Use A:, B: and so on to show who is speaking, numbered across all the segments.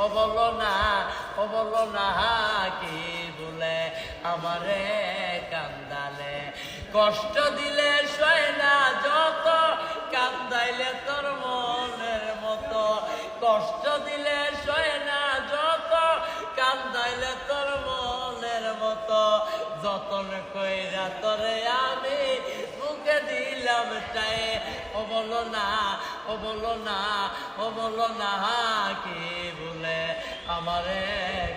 A: ও বলো না কি বলে আমারে কান্দালে, কষ্ট দিলে সয় না যত, কান্দাইলে তোর মনের মতো, কষ্ট দিলে সয় না যত, কান্দাইলে তোর মনের মতো, যতন কইরা তোরে আমি বুকে দিলাম চাই। ও বলো না কি বলে আমারে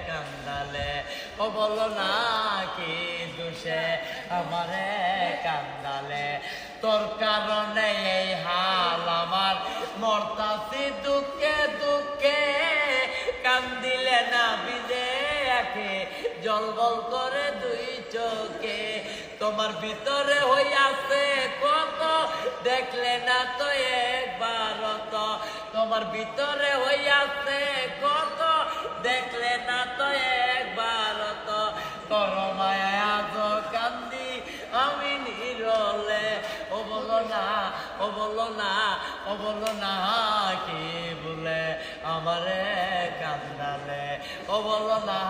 A: কান্দালে, ও বলো না কি দোষে আমারে কান্দালে, তোর কারণে এই হাল আমার, মরতাছি দুঃখে দুঃখে, কান্দিলে না বিদে আঁখে, জল বল করে দুই চোখে, তোমার ভিতরে হইয়াছে কত, দেখলে না তো একবার তো, তোমার ভিতরে হইয়াছে কত, দেখলে না তো একবার তো, তোর মায়া কান্দি আমি নিরলে। ও বলো না কি বলে আমারে কান্দালে, ও বলো না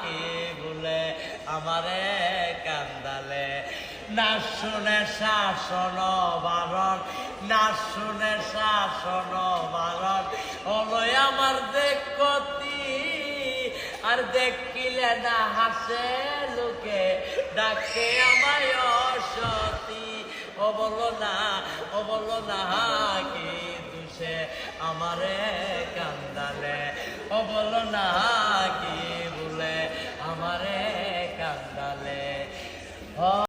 A: কি বলে আমারে কান্দালে, না শুনে শাসন বারণ, না শুনে শাসন বারণ, হলো আমার দেখতি, আর দেখিলে না হাসে লোকে, ডাকে আমায় অসতী। ও বলো না কি দোষে আমারে কান্দালে, ও বলো না কি বলে আমারে কান্দালে।